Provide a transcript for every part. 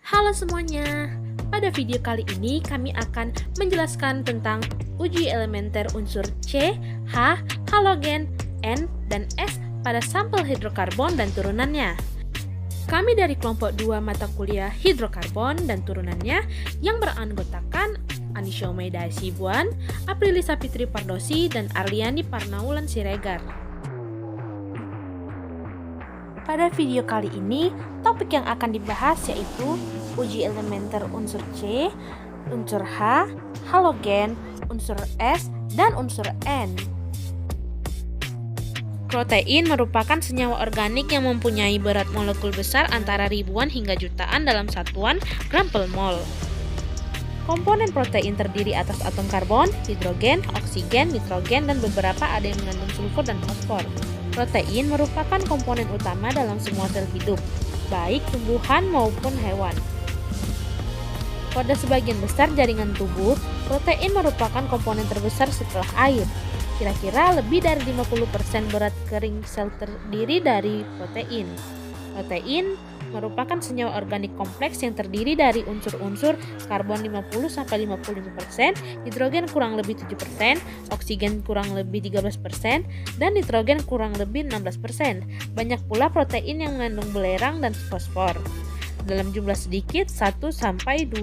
Halo semuanya, pada video kali ini kami akan menjelaskan tentang uji elementer unsur C, H, halogen, N, dan S pada sampel hidrokarbon dan turunannya. Kami dari kelompok 2 mata kuliah hidrokarbon dan turunannya yang beranggotakan Anisya Umaida Hasibuan, Aprilisa Fitri Pardosi, dan Arliani Parnaulan Siregar. Pada video kali ini, topik yang akan dibahas yaitu uji elementer unsur C, unsur H, halogen, unsur S, dan unsur N. Protein merupakan senyawa organik yang mempunyai berat molekul besar antara ribuan hingga jutaan dalam satuan gram per mol. Komponen protein terdiri atas atom karbon, hidrogen, oksigen, nitrogen, dan beberapa ada yang mengandung sulfur dan fosfor. Protein merupakan komponen utama dalam semua sel hidup, baik tumbuhan maupun hewan. Pada sebagian besar jaringan tubuh, protein merupakan komponen terbesar setelah air. Kira-kira lebih dari 50% berat kering sel terdiri dari protein. Protein merupakan senyawa organik kompleks yang terdiri dari unsur-unsur karbon 50-55%, hidrogen kurang lebih 7%, oksigen kurang lebih 13%, dan nitrogen kurang lebih 16%. Banyak pula protein yang mengandung belerang dan fosfor dalam jumlah sedikit 1-2%.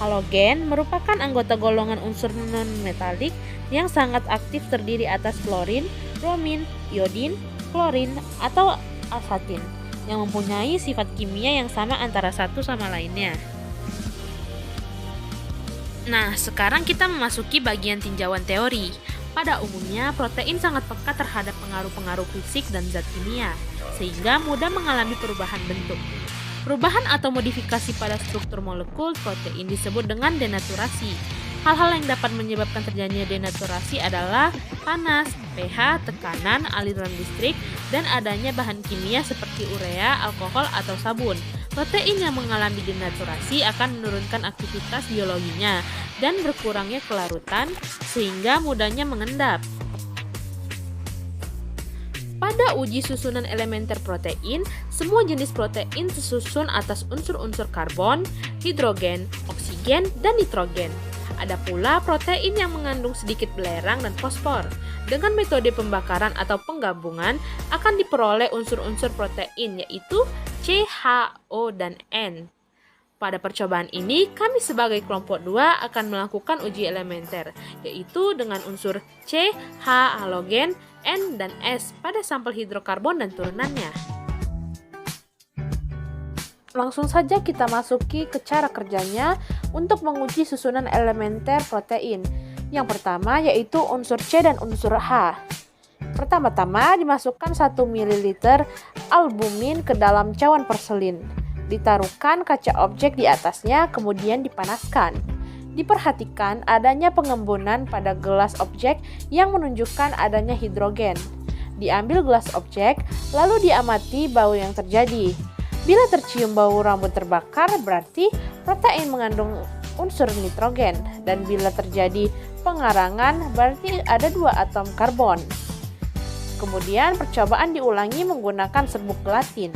Halogen merupakan anggota golongan unsur non-metalik yang sangat aktif terdiri atas fluorin, bromin, iodin, klorin, atau asetin yang mempunyai sifat kimia yang sama antara satu sama lainnya. Nah, sekarang kita memasuki bagian tinjauan teori. Pada umumnya, protein sangat peka terhadap pengaruh-pengaruh fisik dan zat kimia, sehingga mudah mengalami perubahan bentuk. Perubahan atau modifikasi pada struktur molekul protein disebut dengan denaturasi. Hal-hal yang dapat menyebabkan terjadinya denaturasi adalah panas, pH, tekanan, aliran listrik, dan adanya bahan kimia seperti urea, alkohol, atau sabun. Protein yang mengalami denaturasi akan menurunkan aktivitas biologinya dan berkurangnya kelarutan sehingga mudahnya mengendap. Pada uji susunan elementer protein, semua jenis protein tersusun atas unsur-unsur karbon, hidrogen, oksigen, dan nitrogen. Ada pula protein yang mengandung sedikit belerang dan fosfor. Dengan metode pembakaran atau penggabungan akan diperoleh unsur-unsur protein yaitu C, H, O, dan N. Pada percobaan ini, kami sebagai kelompok 2 akan melakukan uji elementer, yaitu dengan unsur C, H, halogen, N, dan S pada sampel hidrokarbon dan turunannya. Langsung saja kita masuki ke cara kerjanya untuk menguji susunan elementer protein. Yang pertama yaitu unsur C dan unsur H. Pertama-tama dimasukkan 1 ml albumin ke dalam cawan porselin. Ditaruhkan kaca objek di atasnya, kemudian dipanaskan. Diperhatikan adanya pengembunan pada gelas objek yang menunjukkan adanya hidrogen. Diambil gelas objek, lalu diamati bau yang terjadi. Bila tercium bau rambut terbakar, berarti protein mengandung unsur nitrogen. Dan bila terjadi pengarangan, berarti ada 2 atom karbon. Kemudian percobaan diulangi menggunakan serbuk gelatin.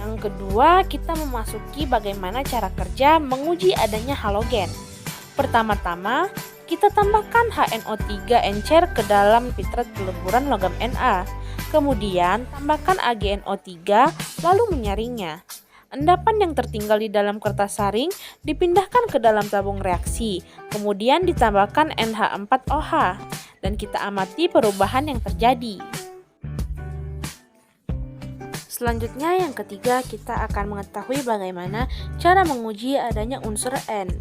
Yang kedua, kita memasuki bagaimana cara kerja menguji adanya halogen. Pertama-tama, kita tambahkan HNO3 encer ke dalam pitret peleburan logam Na. Kemudian, tambahkan AgNO3 lalu menyaringnya. Endapan yang tertinggal di dalam kertas saring dipindahkan ke dalam tabung reaksi. Kemudian ditambahkan NH4OH dan kita amati perubahan yang terjadi. Selanjutnya yang ketiga, kita akan mengetahui bagaimana cara menguji adanya unsur N.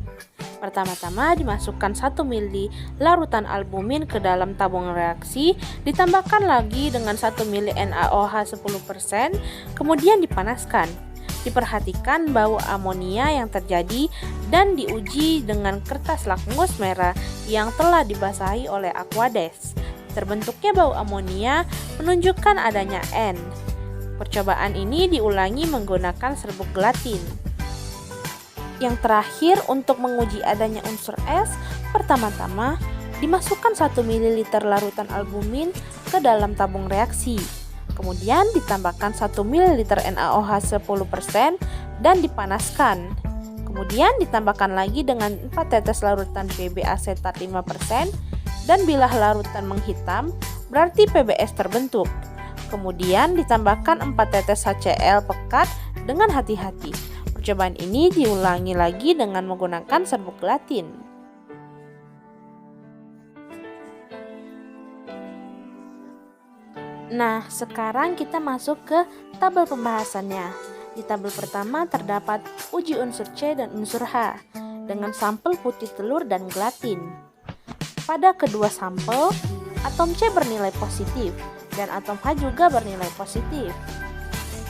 Pertama-tama dimasukkan 1 ml larutan albumin ke dalam tabung reaksi, ditambahkan lagi dengan 1 ml NaOH 10%, kemudian dipanaskan. Diperhatikan bau amonia yang terjadi dan diuji dengan kertas lakmus merah yang telah dibasahi oleh Aquades. Terbentuknya bau amonia menunjukkan adanya N. Percobaan ini diulangi menggunakan serbuk gelatin. Yang terakhir, untuk menguji adanya unsur S, pertama-tama dimasukkan 1 ml larutan albumin ke dalam tabung reaksi. Kemudian ditambahkan 1 ml NaOH 10% dan dipanaskan. Kemudian ditambahkan lagi dengan 4 tetes larutan PB asetat 5% dan bila larutan menghitam berarti PBS terbentuk. Kemudian ditambahkan 4 tetes HCl pekat dengan hati-hati. Percobaan ini diulangi lagi dengan menggunakan serbuk gelatin. Nah, sekarang kita masuk ke tabel pembahasannya. Di tabel pertama terdapat uji unsur C dan unsur H dengan sampel putih telur dan gelatin. Pada kedua sampel, atom C bernilai positif dan atom H juga bernilai positif.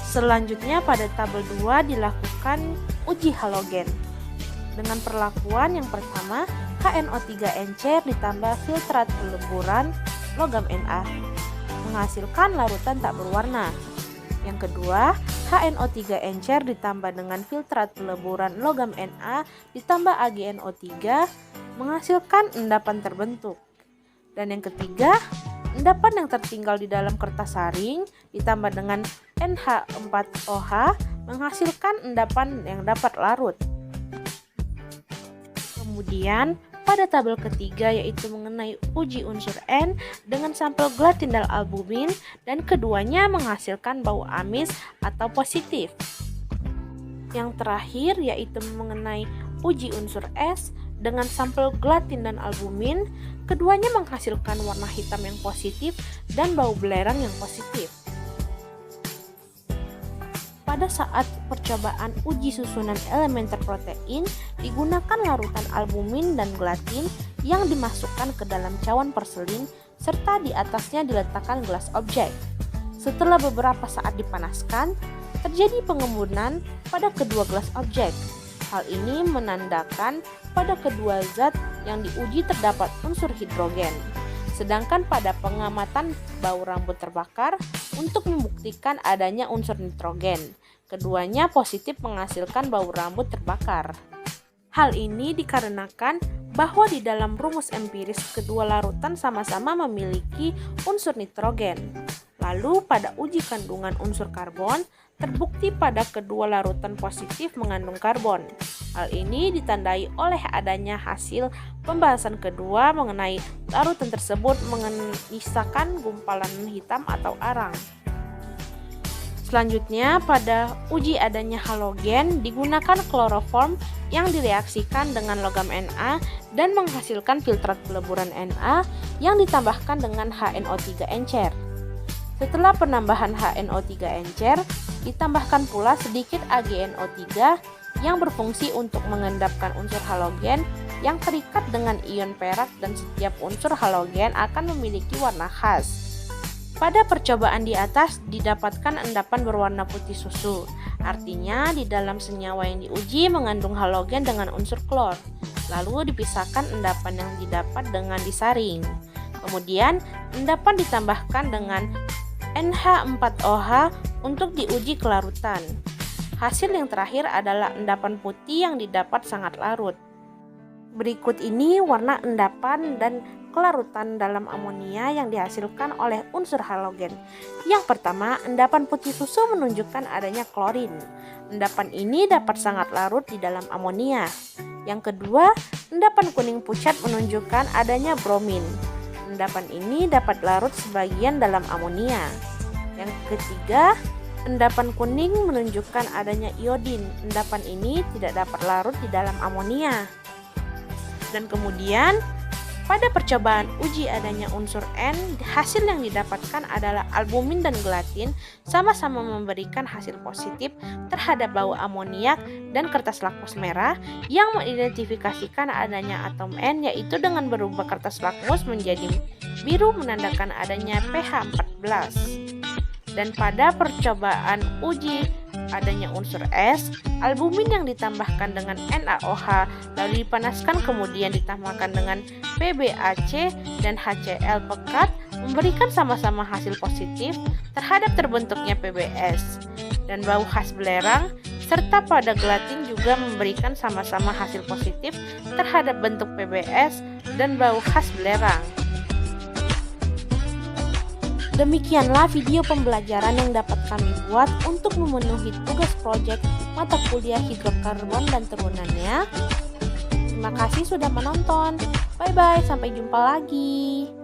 Selanjutnya pada tabel 2 dilakukan uji halogen. Dengan perlakuan yang pertama, HNO3 encer ditambah filtrat peleburan logam Na menghasilkan larutan tak berwarna. Yang kedua, HNO3 encer ditambah dengan filtrat peleburan logam Na ditambah AgNO3 menghasilkan endapan terbentuk. Dan yang ketiga, endapan yang tertinggal di dalam kertas saring ditambah dengan NH4OH menghasilkan endapan yang dapat larut. Kemudian pada tabel ketiga yaitu mengenai uji unsur N dengan sampel gelatin dan albumin dan keduanya menghasilkan bau amis atau positif. Yang terakhir yaitu mengenai uji unsur S dengan sampel gelatin dan albumin, keduanya menghasilkan warna hitam yang positif dan bau belerang yang positif. Pada saat percobaan uji susunan elementer protein, digunakan larutan albumin dan gelatin yang dimasukkan ke dalam cawan porselin serta di atasnya diletakkan gelas objek. Setelah beberapa saat dipanaskan, terjadi pengembunan pada kedua gelas objek. Hal ini menandakan pada kedua zat yang diuji terdapat unsur hidrogen. Sedangkan pada pengamatan bau rambut terbakar untuk membuktikan adanya unsur nitrogen, keduanya positif menghasilkan bau rambut terbakar. Hal ini dikarenakan bahwa di dalam rumus empiris kedua larutan sama-sama memiliki unsur nitrogen. Lalu pada uji kandungan unsur karbon, terbukti pada kedua larutan positif mengandung karbon. Hal ini ditandai oleh adanya hasil pembahasan kedua mengenai larutan tersebut menyisakan gumpalan hitam atau arang. Selanjutnya, pada uji adanya halogen digunakan kloroform yang direaksikan dengan logam Na dan menghasilkan filtrat peleburan Na yang ditambahkan dengan HNO3 encer. Setelah penambahan HNO3 encer, ditambahkan pula sedikit AgNO3 yang berfungsi untuk mengendapkan unsur halogen yang terikat dengan ion perak dan setiap unsur halogen akan memiliki warna khas. Pada percobaan di atas didapatkan endapan berwarna putih susu, artinya di dalam senyawa yang diuji mengandung halogen dengan unsur klor. Lalu dipisahkan endapan yang didapat dengan disaring. Kemudian endapan ditambahkan dengan NH4OH untuk diuji kelarutan. Hasil yang terakhir adalah endapan putih yang didapat sangat larut. Berikut ini warna endapan dan kelarutan dalam amonia yang dihasilkan oleh unsur halogen. Yang pertama, endapan putih susu menunjukkan adanya klorin. Endapan ini dapat sangat larut di dalam amonia. Yang kedua, endapan kuning pucat menunjukkan adanya bromin. Endapan ini dapat larut sebagian dalam amonia. Yang ketiga, endapan kuning menunjukkan adanya iodin. Endapan ini tidak dapat larut di dalam amonia. Dan kemudian pada percobaan uji adanya unsur N, hasil yang didapatkan adalah albumin dan gelatin sama-sama memberikan hasil positif terhadap bau amoniak dan kertas lakmus merah yang mengidentifikasikan adanya atom N, yaitu dengan berubah kertas lakmus menjadi biru menandakan adanya pH 14. Dan pada percobaan uji adanya unsur S, albumin yang ditambahkan dengan NaOH lalu dipanaskan kemudian ditambahkan dengan PbAc dan HCl pekat memberikan sama-sama hasil positif terhadap terbentuknya PBS dan bau khas belerang, serta pada gelatin juga memberikan sama-sama hasil positif terhadap bentuk PBS dan bau khas belerang. Demikianlah video pembelajaran yang dapat kami buat untuk memenuhi tugas proyek mata kuliah hidrokarbon dan turunannya. Terima kasih sudah menonton. Bye-bye, sampai jumpa lagi.